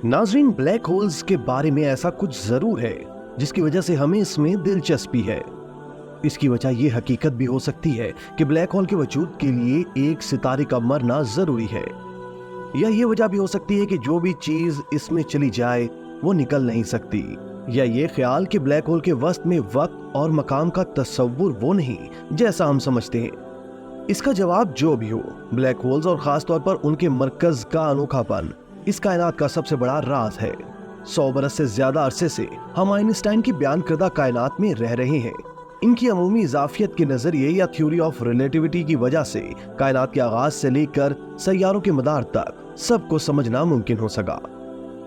नाज़रीन, black holes के बारे में ऐसा कुछ जरूर है जिसकी वजह से हमें इसमें दिलचस्पी है। इसकी वजह यह हकीकत भी हो सकती है कि ब्लैक होल के वजूद के लिए एक सितारे का मरना जरूरी है, या ये वजह भी हो सकती है कि जो भी चीज इसमें चली जाए वो निकल नहीं सकती, या ये ख्याल कि ब्लैक होल के वस्त में वक्त और मकाम का तस्वुर वो नहीं जैसा हम समझते हैं। इसका जवाब जो भी हो, ब्लैक होल्स और खास तौर पर उनके मरकज का अनोखापन इस कायनात का सबसे बड़ा राज है। 100 बरस से ज्यादा अरसे से हम आइंस्टाइन की बयान करदा कायनात में रह रहे हैं। इनकी अमूमी इजाफियत के नजरिए या थ्योरी ऑफ रिलेटिविटी की वजह से कायनात के आगाज से लेकर सैयारों के मदार तक सबको समझना मुमकिन हो सका।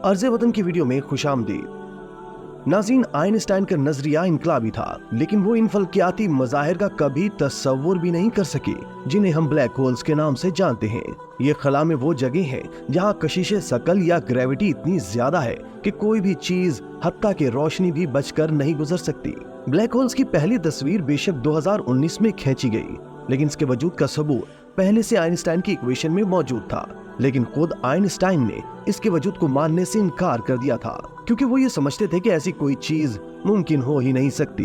अर्ज़े वतन की वीडियो में खुशामदीद। नाज़रीन, आइंस्टाइन का नजरिया इनकलाबी था, लेकिन वो इन फल्कियाती मज़ाहिर का कभी तस्वुर भी नहीं कर सके जिन्हें हम ब्लैक होल्स के नाम से जानते हैं। ये खला में वो जगह है जहाँ कशिश सकल या ग्रेविटी इतनी ज्यादा है कि कोई भी चीज हत्ता के रोशनी भी बचकर नहीं गुजर सकती। ब्लैक होल्स की पहली तस्वीर बेशक 2019 में खींची गई, लेकिन इसके वजूद का सबूत पहले से आइंस्टाइन की इक्वेशन में मौजूद था। लेकिन खुद आइंस्टाइन ने इसके वजूद को मानने से इनकार कर दिया था, क्योंकि वो ये समझते थे कि ऐसी कोई चीज मुमकिन हो ही नहीं सकती।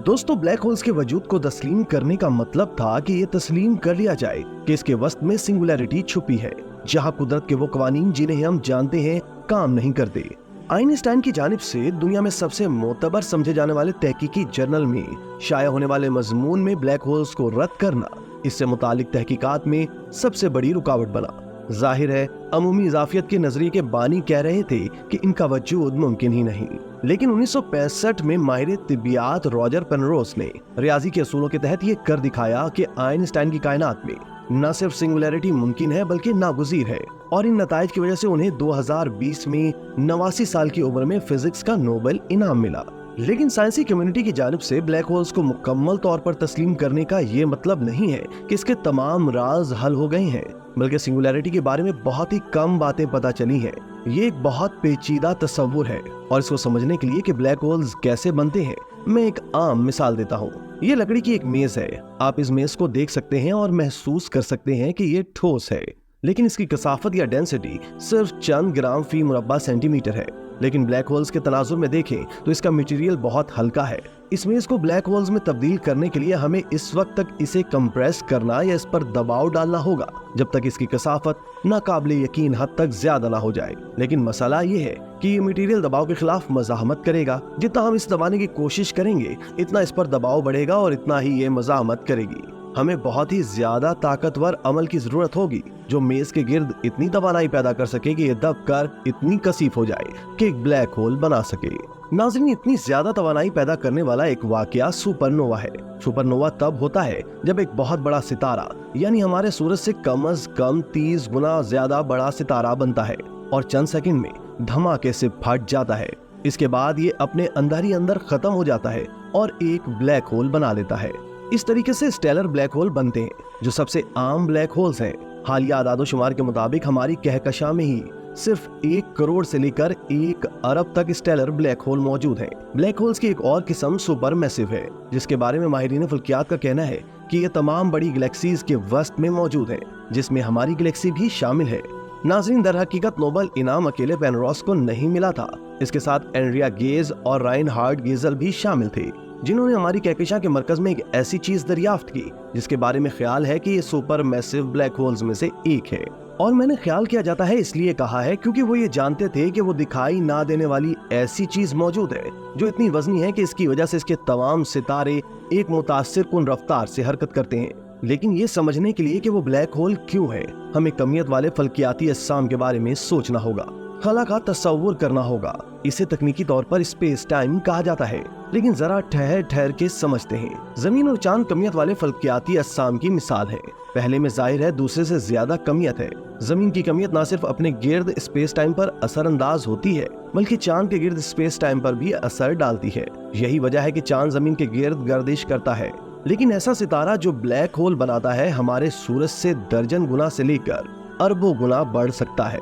दोस्तों, ब्लैक होल्स के वजूद को तस्लीम करने का मतलब था कि ये तस्लीम कर लिया जाए कि इसके वस्त में सिंगुलैरिटी छुपी है, जहाँ कुदरत के वो कवानीन जिन्हें हम जानते हैं काम नहीं करते। आइंस्टाइन की जानिब से दुनिया में सबसे मोतबर समझे जाने वाले तहकीकी जर्नल में शाया होने वाले मजमून में ब्लैक होल्स को रद्द करना इससे मुतालिक तहकीकात में सबसे बड़ी रुकावट बना। जाहिर है, अमूमी इजाफियत के नजरिए के बानी कह रहे थे कि इनका वजूद मुमकिन ही नहीं। लेकिन 1965 में माहिर तिब्बियात रॉजर पेनरोस ने रियाजी के असूलों के तहत ये कर दिखाया कि आइंस्टाइन की कायनात में न सिर्फ सिंगुलैरिटी मुमकिन है बल्कि नागुज़ीर है, और इन नताइज की वजह से उन्हें 2020 में 89 साल की उम्र में फिजिक्स का नोबेल इनाम मिला। लेकिन साइंसी कम्युनिटी की जानिब से ब्लैक होल्स को मुकम्मल तौर पर तस्लीम करने का ये मतलब नहीं है कि इसके तमाम राज हल हो गए हैं, बल्कि सिंगुलैरिटी के बारे में बहुत ही कम बातें पता चली हैं। ये एक बहुत पेचीदा तस्वुर है, और इसको समझने के लिए कि ब्लैक होल्स कैसे बनते हैं, मैं एक आम मिसाल देता हूँ। ये लकड़ी की एक मेज है। आप इस मेज को देख सकते हैं और महसूस कर सकते हैं कि ये ठोस है, लेकिन इसकी कसाफत या डेंसिटी सिर्फ चंद ग्राम फी मुरब्बा सेंटीमीटर है। लेकिन ब्लैक होल्स के तनाजुर में देखें तो इसका मटेरियल बहुत हल्का है। इस मेज को ब्लैक होल्स में तब्दील करने के लिए हमें इस वक्त तक इसे कंप्रेस करना या इस पर दबाव डालना होगा जब तक इसकी कसाफत नाकाबिले यकीन हद तक ज्यादा ना हो जाए। लेकिन मसला ये है कि ये मटेरियल दबाव के खिलाफ मज़ाहमत करेगा। जितना हम इस दबाने की कोशिश करेंगे इतना इस पर दबाव बढ़ेगा और इतना ही ये मज़ाहमत करेगी। हमें बहुत ही ज्यादा ताकतवर अमल की जरूरत होगी जो मेज के गिर्द इतनी तवानाई पैदा कर सके कि ये दबकर इतनी कसीफ हो जाए कि एक ब्लैक होल बना सके। नाज़रीन, इतनी ज्यादा तवानाई पैदा करने वाला एक वाकया सुपरनोवा है। सुपरनोवा तब होता है जब एक बहुत बड़ा सितारा, यानी हमारे सूरज से कम से कम 30 गुना ज्यादा बड़ा सितारा बनता है और चंद सेकंड में धमाके से फट जाता है। इसके बाद ये अपने अंदर ही अंदर खत्म हो जाता है और एक ब्लैक होल बना लेता है। इस तरीके से स्टेलर ब्लैक होल बनते हैं, जो सबसे आम ब्लैक होल्स हैं। हालिया आदादोशुमार के मुताबिक हमारी कहकशां में ही सिर्फ 1 करोड़ से लेकर 1 अरब तक स्टेलर ब्लैक होल मौजूद हैं। ब्लैक होल्स की एक और किस्म सुपर मैसिव है, जिसके बारे में माहिरीन फल्कियात का कहना है कि ये तमाम बड़ी गैलेक्सीज के वस्त में मौजूद है, जिसमें हमारी गैलेक्सी भी शामिल है। नाज़रीन, दर हकीकत नोबेल इनाम अकेले पेनरोस को नहीं मिला था। इसके साथ एंड्रिया गेज और राइनहार्ड गेजल भी शामिल थे, जिन्होंने हमारी कहकशां के मरकज में एक ऐसी चीज दरियाफ्त की जिसके बारे में ख्याल है कि ये सुपर मैसिव ब्लैक होल्स में से एक है। और मैंने ख्याल किया जाता है इसलिए कहा है क्योंकि वो ये जानते थे कि वो दिखाई ना देने वाली ऐसी चीज मौजूद है जो इतनी वजनी है कि इसकी वजह से इसके तमाम सितारे एक मुतासिर कुन रफ्तार से हरकत करते हैं। लेकिन ये समझने के लिए कि वो ब्लैक होल क्यों है, हमें कमियत वाले फल्कियाती अज्साम के बारे में सोचना होगा, खला का तस्वुर करना होगा। इसे तकनीकी तौर पर स्पेस टाइम कहा जाता है, लेकिन जरा ठहर ठहर के समझते हैं। जमीन और चांद कमियत वाले फल्कियाती अज्साम की मिसाल है। पहले में जाहिर है, दूसरे से ज्यादा कमियत है। जमीन की कमियत न सिर्फ अपने गिर्द स्पेस टाइम पर असरअंदाज होती है, बल्कि चांद के गिर्द स्पेस टाइम पर भी असर डालती है। यही वजह है कि चांद जमीन के गिर्द गर्दिश करता है, लेकिन ऐसा सितारा जो ब्लैक होल बनाता है हमारे सूरज से दर्जन गुना से लेकर अरबों गुना बढ़ सकता है।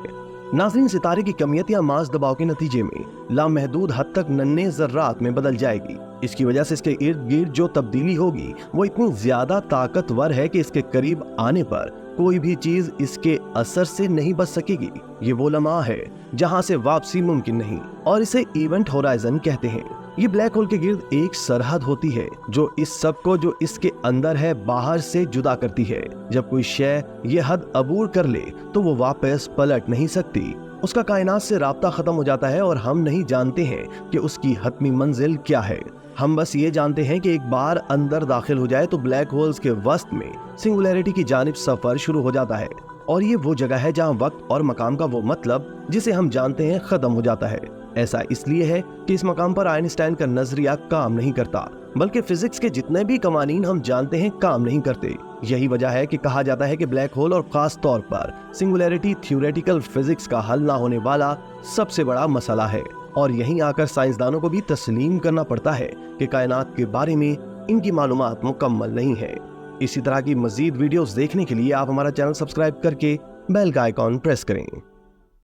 नाज़रीन, सितारे की कमियत या मास दबाव के नतीजे में लामहदूद हद तक नन्हे ज़र्रात में बदल जाएगी। इसकी वजह से इसके इर्द गिर्द जो तब्दीली होगी वो इतनी ज्यादा ताकतवर है कि इसके करीब आने पर कोई भी चीज इसके असर से नहीं बच सकेगी। ये वो लम्हा है जहां से वापसी मुमकिन नहीं, और इसे इवेंट होराइजन कहते हैं। ये ब्लैक होल के गिर्द एक सरहद होती है जो इस सब को जो इसके अंदर है बाहर से जुदा करती है। जब कोई शय ये हद अबूर कर ले तो वो वापस पलट नहीं सकती। उसका कायनात से राब्ता खत्म हो जाता है और हम नहीं जानते हैं कि उसकी हतमी मंजिल क्या है। हम बस ये जानते हैं कि एक बार अंदर दाखिल हो जाए तो ब्लैक होल्स के वस्त में सिंगुलैरिटी की जानिब सफर शुरू हो जाता है, और ये वो जगह है जहां वक्त और मकाम का वो मतलब जिसे हम जानते हैं खत्म हो जाता है। ऐसा इसलिए है कि इस मकाम पर आइंस्टाइन का नजरिया काम नहीं करता, बल्कि फिजिक्स के जितने भी कवानीन हम जानते हैं काम नहीं करते। यही वजह है कि कहा जाता है कि ब्लैक होल और खास तौर पर सिंगुलैरिटी थ्योरेटिकल फिजिक्स का हल ना होने वाला सबसे बड़ा मसला है। और यहीं आकर साइंसदानों को भी तस्लीम करना पड़ता है कि कायनात के बारे में इनकी मालूमात मुकम्मल नहीं है। इसी तरह की मजीद वीडियोस देखने के लिए आप हमारा चैनल सब्सक्राइब करके बेल का आइकॉन प्रेस करें।